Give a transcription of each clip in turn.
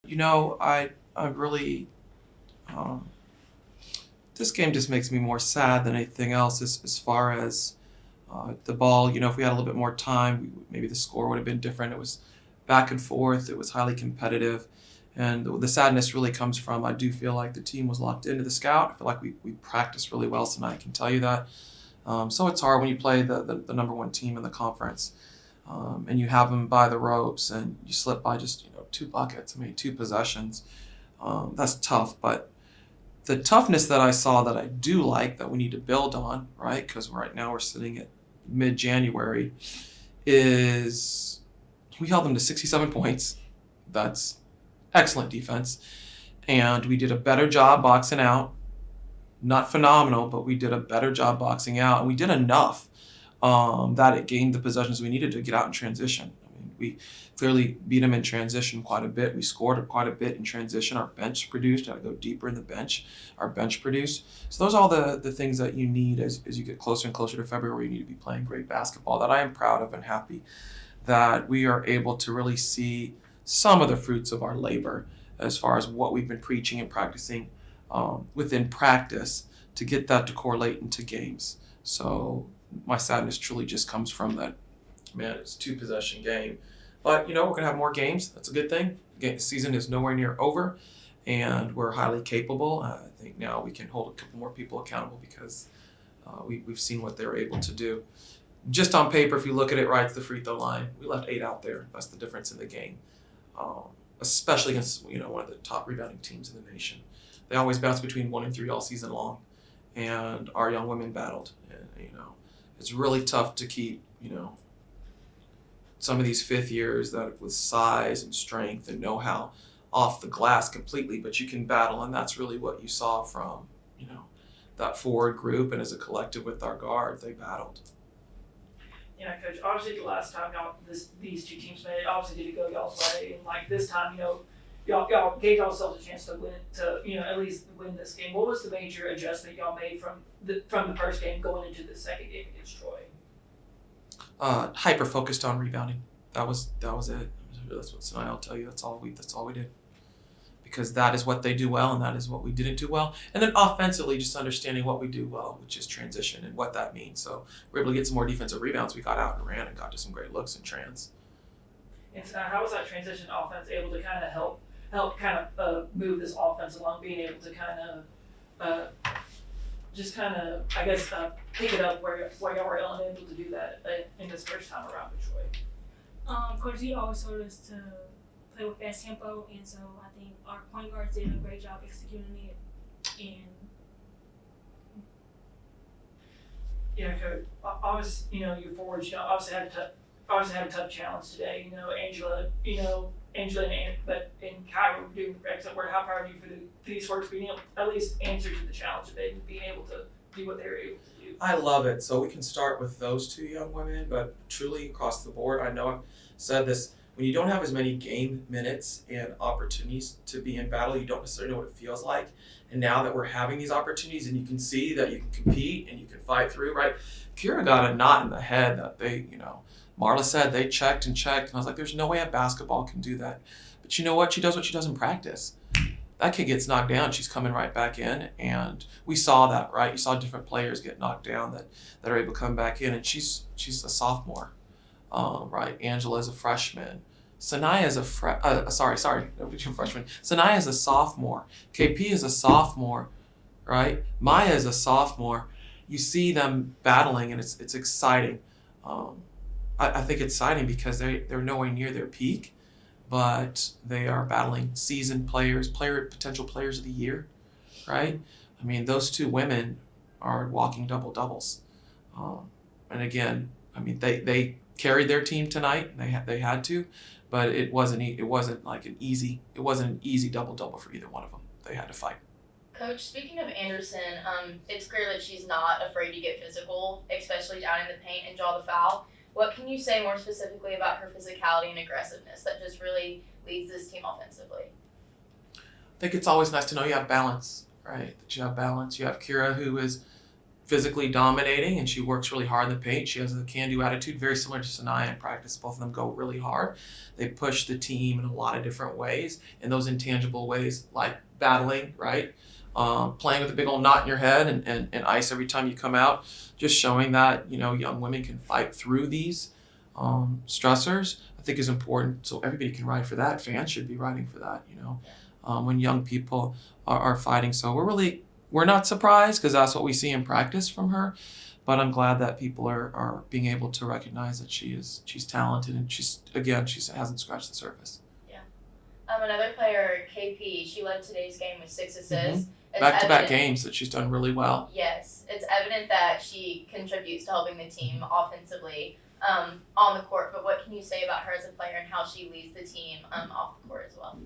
I really, um, this game just makes me more sad than anything else as far as the ball. If we had a little bit more time, maybe the score would have been different. It was back and forth. It was highly competitive. And the sadness really comes from I do feel like the team was locked into the scout. I feel like we practiced really well tonight. I can tell you that. So it's hard when you play the number one team in the conference, and you have them by the ropes and you slip by just two buckets. I mean, two possessions. That's tough. But the toughness that I saw that I do like that we need to build on, right? Because right now we're sitting at mid-January, is we held them to 67 points. That's excellent defense. And we did a better job boxing out. Not phenomenal, but we did a better job boxing out. And we did enough that it gained the possessions we needed to get out in transition. I mean, we clearly beat them in transition quite a bit. We scored quite a bit in transition. Our bench produced. I had to go deeper in the bench. Our bench produced. So those are all the things that you need as you get closer and closer to February. You need to be playing great basketball that I am proud of and happy that we are able to really see some of the fruits of our labor as far as what we've been preaching and practicing within practice to get that to correlate into games. So my sadness truly just comes from that, man, it's a two possession game. But, we're going to have more games. That's a good thing. The season is nowhere near over, and we're highly capable. I think now we can hold a couple more people accountable because we've seen what they're able to do. Just on paper, if you look at it right, it's the free throw line. We left 8 out there. That's the difference in the game, especially against one of the top rebounding teams in the nation. They always bounce between 1 and 3 all season long, and our young women battled. And, it's really tough to keep some of these fifth years that with size and strength and know-how off the glass completely, but you can battle, and that's really what you saw from that forward group, and as a collective with our guard, they battled. Yeah, Coach. Obviously, the last time these two teams met, obviously did it go y'all's way, and like this time, y'all gave yourselves a chance to win, at least win this game. What was the major adjustment y'all made from the first game going into the second game against Troy? Hyper focused on rebounding. That was it. That's what tonight I'll tell you. That's all we did. Because that is what they do well, and that is what we didn't do well. And then offensively, just understanding what we do well, which is transition and what that means. So we're able to get some more defensive rebounds. We got out and ran and got to some great looks in trans. And so how was that transition offense able to kind of help kind of move this offense along, being able to kind of I guess pick it up where y'all were unable to do that in this first time around with Troy? Coach Z always told us to play with fast tempo, and so I think our point guards did a great job executing it. And yeah, Coach. Obviously, your forwards, obviously had a tough challenge today. Angela, and Kyra were doing excellent work. How proud are you for these folks being able to at least answer to the challenge today and being able to do what they were able to do? I love it. So we can start with those two young women, but truly across the board, I know I've said this, when you don't have as many game minutes and opportunities to be in battle, you don't necessarily know what it feels like. And now that we're having these opportunities and you can see that you can compete and you can fight through, right? Kira got a knot in the head that they, Marla said they checked, and I was like, there's no way a basketball can do that. But you know what? She does what she does in practice. That kid gets knocked down, she's coming right back in. And we saw that, right? You saw different players get knocked down that are able to come back in. And she's a sophomore, right? Angela's a freshman. Sanaya's a freshman. Sanaya's a sophomore. KP is a sophomore, right? Maya is a sophomore. You see them battling, and it's exciting. I think it's exciting because they're nowhere near their peak, but they are battling seasoned players, potential players of the year, right? I mean, those two women are walking double-doubles. And again, I mean, they carried their team tonight. They had to, but it wasn't an easy double-double for either one of them. They had to fight. Coach, speaking of Anderson, it's clear that she's not afraid to get physical, especially down in the paint and draw the foul. What can you say more specifically about her physicality and aggressiveness that just really leads this team offensively? I think it's always nice to know you have balance, right? That you have balance. You have Kira, who is physically dominating, and she works really hard in the paint. She has a can-do attitude, very similar to Sanaya in practice. Both of them go really hard. They push the team in a lot of different ways, and those intangible ways like battling, right? Playing with a big old knot in your head and ice every time you come out, just showing that, you know, young women can fight through these stressors, I think is important. So everybody can ride for that. Fans should be riding for that, you know, when young people are fighting. So we're not surprised because that's what we see in practice from her. But I'm glad that people are being able to recognize that she's talented, and she hasn't scratched the surface. Another player, KP, she led today's game with 6 assists. It's Back-to-back evident- games that she's done really well. Yes, it's evident that she contributes to helping the team offensively on the court. But what can you say about her as a player and how she leads the team off the court as well?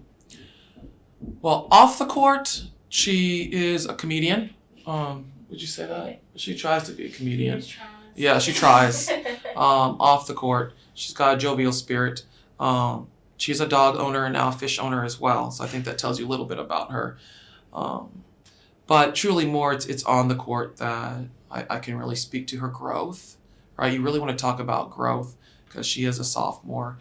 Well, off the court, she is a comedian. Would you say that? She tries to be a comedian. Yeah, she tries. Off the court, she's got a jovial spirit. She's a dog owner and now a fish owner as well. So I think that tells you a little bit about her. But truly more, it's on the court that I can really speak to her growth, right? You really want to talk about growth because she is a sophomore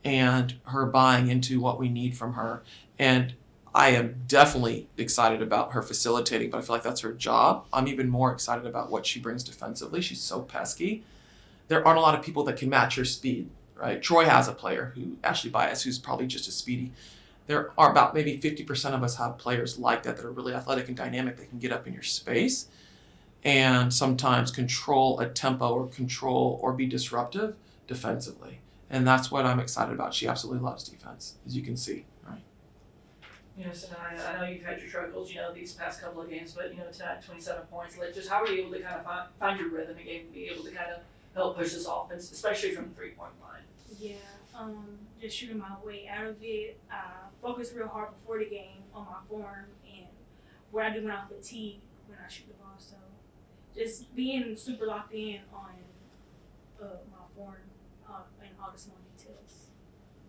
and her buying into what we need from her. And I am definitely excited about her facilitating, but I feel like that's her job. I'm even more excited about what she brings defensively. She's so pesky. There aren't a lot of people that can match her speed, right? Troy has a player Ashley Bias, who's probably just as speedy. There are about maybe 50% of us have players like that are really athletic and dynamic. They can get up in your space and sometimes control a tempo or be disruptive defensively. And that's what I'm excited about. She absolutely loves defense, as you can see, right? You know, so I know you've had your struggles, you know, these past couple of games, but, you know, tonight, 27 points. Like, just how were you able to kind of find your rhythm again and be able to kind of help push this offense, especially from the three-point line? Yeah, just shooting my way out of it. Focus real hard before the game on my form and what I do when I'm fatigued when I shoot the ball. So just being super locked in on my form and all the small details.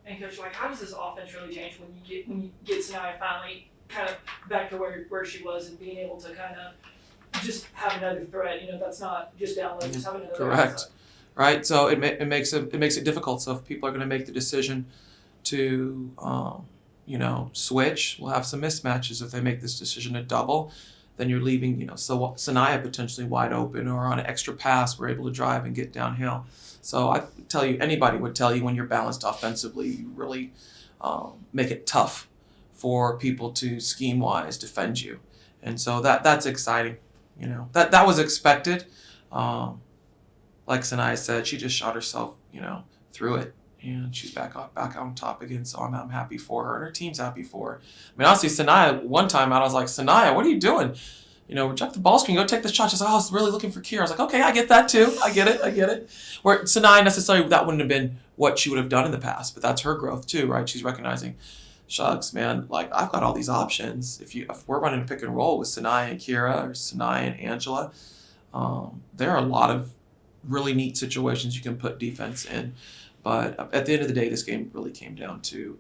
And Coach, like, how does this offense really change when you get Sanaya finally kind of back to where she was and being able to kind of just have another threat? You know, that's not just down low, just having another. Correct. Outside. Right. So it makes it difficult. So if people are going to make the decision to switch, we'll have some mismatches. If they make this decision to double, then you're leaving Sanaya potentially wide open, or on an extra pass we're able to drive and get downhill. So I tell you, anybody would tell you, when you're balanced offensively, you really make it tough for people to scheme-wise defend you. And so that's exciting. You know, that was expected. Like Sanaya said, she just shot herself, through it, and she's back on top again. So I'm happy for her, and her team's happy for her. I mean, honestly, Sanaya, one time out, I was like, Sanaya, what are you doing? Check the ball screen, go take the shot. She's like, I was really looking for Kira. I was like, okay, I get that too. I get it. Where Sanaya necessarily, that wouldn't have been what she would have done in the past, but that's her growth too, right? She's recognizing, shucks, man, like, I've got all these options. If we're running a pick and roll with Sanaya and Kira, or Sanaya and Angela, there are a lot of really neat situations you can put defense in. But at the end of the day, this game really came down to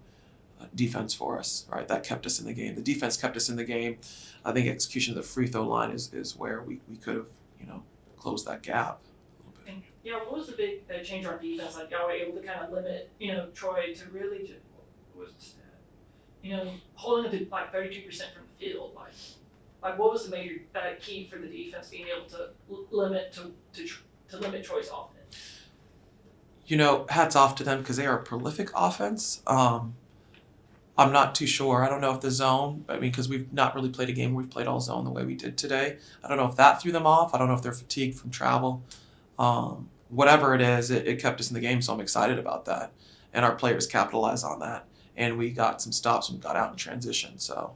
defense for us, right? That kept us in the game. The defense kept us in the game. I think execution of the free throw line is where we could have, closed that gap a little bit. And, what was the big change on defense? Like, y'all were able to kind of limit, Troy to really just, what was the stat? Holding it to like 32% from the field. Like what was the major key for the defense being able to limit to limit Troy's offense? Hats off to them because they are a prolific offense. I'm not too sure. I don't know if the zone, because we've not really played a game where we've played all zone the way we did today. I don't know if that threw them off. I don't know if they're fatigued from travel. Whatever it is, it kept us in the game, so I'm excited about that. And our players capitalized on that. And we got some stops and got out in transition. So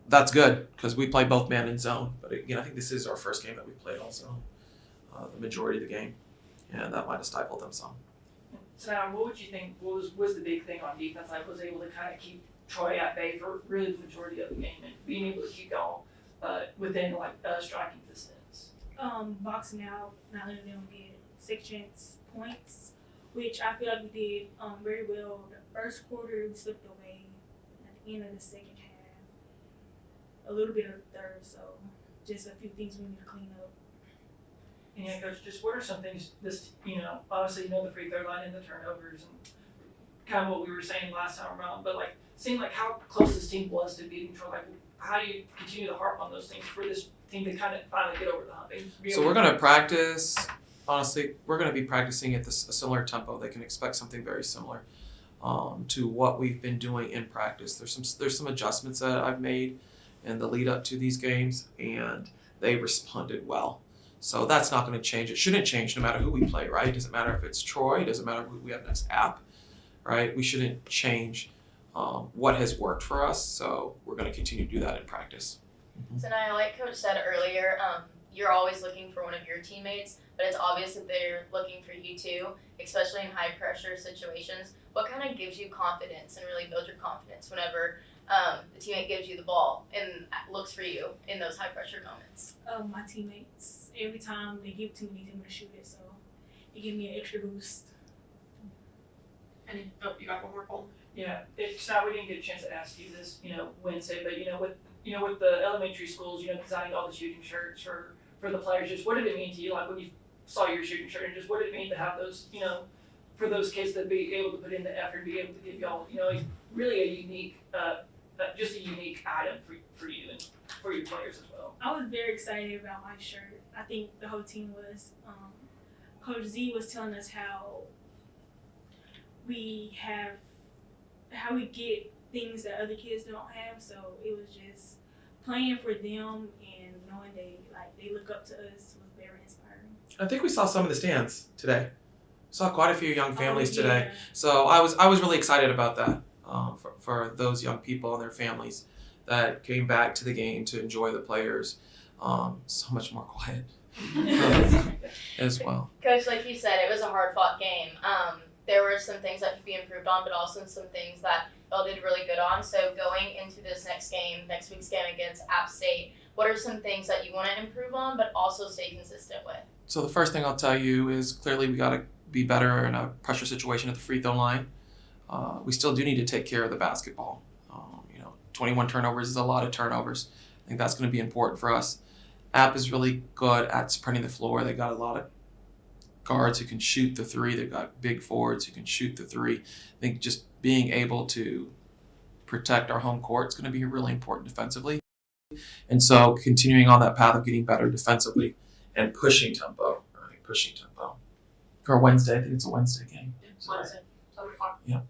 that's good because we play both man and zone. But again, I think this is our first game that we played all zone, the majority of the game. And that might have stifled them some. So now, what would you think was the big thing on defense? Like, was able to kind of keep Troy at bay for really the majority of the game and being able to keep y'all within striking distance? Boxing out, not letting them get 6 chance points, which I feel like we did very well. The first quarter we slipped away at the end of the second half, a little bit of the third. So just a few things we need to clean up. And yeah, Coach, just what are some things this, obviously, the free throw line and the turnovers and kind of what we were saying last time around, but like, seeing like how close this team was to beating Troy, like, how do you continue to harp on those things for this team to kind of finally get over the hump? So we're going to practice, honestly, we're going to be practicing at a similar tempo. They can expect something very similar to what we've been doing in practice. There's some adjustments that I've made in the lead up to these games, and they responded well. So that's not going to change. It shouldn't change no matter who we play, right? It doesn't matter if it's Troy. It doesn't matter who we have next app, right? We shouldn't change what has worked for us. So we're going to continue to do that in practice. So now, like Coach said earlier, you're always looking for one of your teammates, but it's obvious that they're looking for you too, especially in high pressure situations. What kind of gives you confidence and really builds your confidence whenever the teammate gives you the ball and looks for you in those high pressure moments? My teammates, every time they give it to me, they tell me to shoot it, so it gives me an extra boost. And you got one more, Cole? Yeah, it's not, we didn't get a chance to ask you this, Wednesday, but with the elementary schools, designing all the shooting shirts for the players, just what did it mean to you, like when you saw your shooting shirt, and just what did it mean to have those, for those kids to be able to put in the effort, be able to give y'all, really a unique, just a unique item for you and for your players as well. I was very excited about my shirt. I think the whole team was. Coach Z was telling us how we get things that other kids don't have. So it was just playing for them and knowing they look up to us was very inspiring. I think we saw some in the stands today. Saw quite a few young families yeah. today. So I was really excited about that for those young people and their families that came back to the game to enjoy the players. So much more quiet as well. Coach, like you said, it was a hard-fought game. There were some things that could be improved on, but also some things that y'all did really good on. So going into this next week's game against App State, what are some things that you want to improve on, but also stay consistent with? So the first thing I'll tell you is clearly we got to be better in a pressure situation at the free throw line. We still do need to take care of the basketball. 21 turnovers is a lot of turnovers. I think that's going to be important for us. App is really good at spreading the floor. They got a lot of guards who can shoot the three. They've got big forwards who can shoot the three. I think just being able to protect our home court is going to be really important defensively. And so continuing on that path of getting better defensively and pushing tempo. For Wednesday, I think it's a Wednesday game. Wednesday. Yeah.